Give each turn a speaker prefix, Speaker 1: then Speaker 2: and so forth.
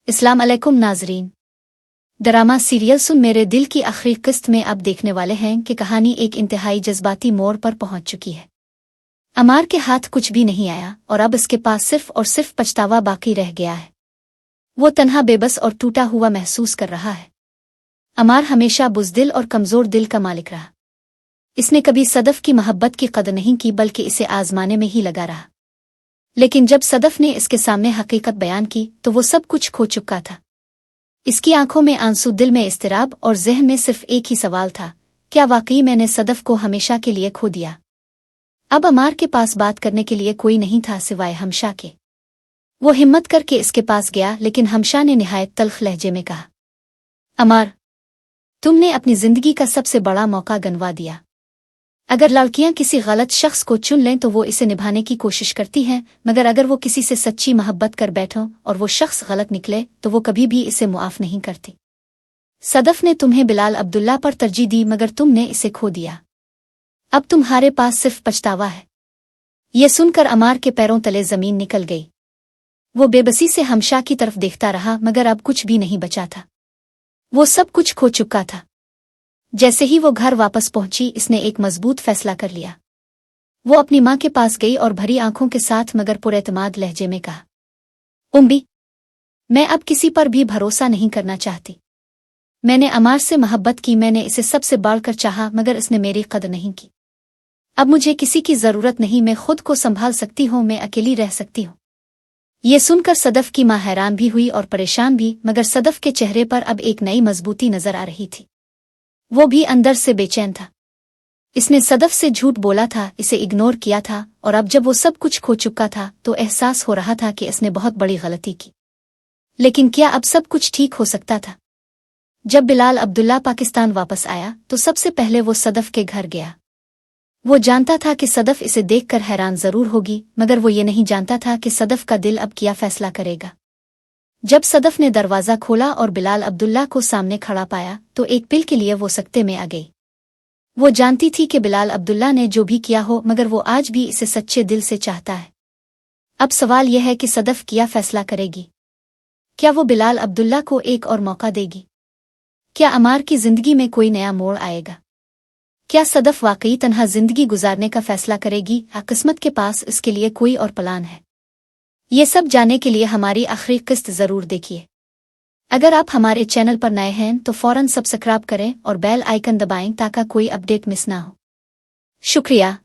Speaker 1: अस्सलाम अलैकुम नाजरीन। ड्रामा सीरियल सुन मेरे दिल की आखिरी किस्त में अब देखने वाले हैं कि कहानी एक इंतहाई जज्बाती मोड़ पर पहुंच चुकी है। अमार के हाथ कुछ भी नहीं आया और अब इसके पास सिर्फ और सिर्फ पछतावा बाकी रह गया है। वो तन्हा, बेबस और टूटा हुआ महसूस कर रहा है। अमार हमेशा बुज़दिल और कमज़ोर दिल का मालिक रहा। इसने कभी सदफ की मोहब्बत की कदर नहीं की, बल्कि इसे आजमाने में ही लगा रहा। लेकिन जब सदफ ने इसके सामने हकीकत बयान की तो वो सब कुछ खो चुका था। इसकी आंखों में आंसू, दिल में इस्तिराब और ज़हन में सिर्फ एक ही सवाल था, क्या वाकई मैंने सदफ को हमेशा के लिए खो दिया? अब अमार के पास बात करने के लिए कोई नहीं था सिवाय हमशा के। वो हिम्मत करके इसके पास गया, लेकिन हमशा ने निहायत तल्ख लहजे में कहा, अमार, तुमने अपनी जिंदगी का सबसे बड़ा मौका गंवा दिया। अगर लड़कियां किसी गलत शख्स को चुन लें तो वो इसे निभाने की कोशिश करती हैं, मगर अगर वो किसी से सच्ची मोहब्बत कर बैठों और वो शख्स गलत निकले तो वो कभी भी इसे मुआफ नहीं करती। सदफ ने तुम्हें बिलाल अब्दुल्ला पर तरजीह दी, मगर तुमने इसे खो दिया। अब तुम्हारे पास सिर्फ पछतावा है। ये सुनकर अमार के पैरों तले जमीन निकल गई। वो बेबसी से हमशा की तरफ देखता रहा, मगर अब कुछ भी नहीं बचा था। वो सब कुछ खो चुका था। जैसे ही वो घर वापस पहुंची, इसने एक मजबूत फैसला कर लिया। वो अपनी माँ के पास गई और भरी आंखों के साथ मगर पुरएतमाद लहजे में कहा, उम्मी, मैं अब किसी पर भी भरोसा नहीं करना चाहती। मैंने अमार से मोहब्बत की, मैंने इसे सबसे बढ़कर चाहा, मगर इसने मेरी कदर नहीं की। अब मुझे किसी की जरूरत नहीं, मैं खुद को संभाल सकती हूँ, मैं अकेली रह सकती हूँ। ये सुनकर सदफ की माँ हैरान भी हुई और परेशान भी, मगर सदफ के चेहरे पर अब एक नई मजबूती नजर आ रही थी। वो भी अंदर से बेचैन था। इसने सदफ से झूठ बोला था, इसे इग्नोर किया था, और अब जब वो सब कुछ खो चुका था तो एहसास हो रहा था कि इसने बहुत बड़ी गलती की। लेकिन क्या अब सब कुछ ठीक हो सकता था? जब बिलाल अब्दुल्ला पाकिस्तान वापस आया तो सबसे पहले वो सदफ के घर गया। वो जानता था कि सदफ इसे देखकर हैरान जरूर होगी, मगर वो ये नहीं जानता था कि सदफ का दिल अब क्या फैसला करेगा। जब सदफ ने दरवाज़ा खोला और बिलाल अब्दुल्ला को सामने खड़ा पाया तो एक पल के लिए वो सकते में आ गई। वो जानती थी कि बिलाल अब्दुल्ला ने जो भी किया हो, मगर वो आज भी इसे सच्चे दिल से चाहता है। अब सवाल यह है कि सदफ क्या फैसला करेगी? क्या वो बिलाल अब्दुल्ला को एक और मौका देगी? क्या अमार की जिंदगी में कोई नया मोड़ आएगा? क्या सदफ वाकई तन्हा जिंदगी गुजारने का फैसला करेगी या किस्मत के पास इसके लिए कोई और प्लान है? ये सब जानने के लिए हमारी आखिरी किस्त जरूर देखिए। अगर आप हमारे चैनल पर नए हैं तो फौरन सब्सक्राइब करें और बेल आइकन दबाएं ताकि कोई अपडेट मिस ना हो। शुक्रिया।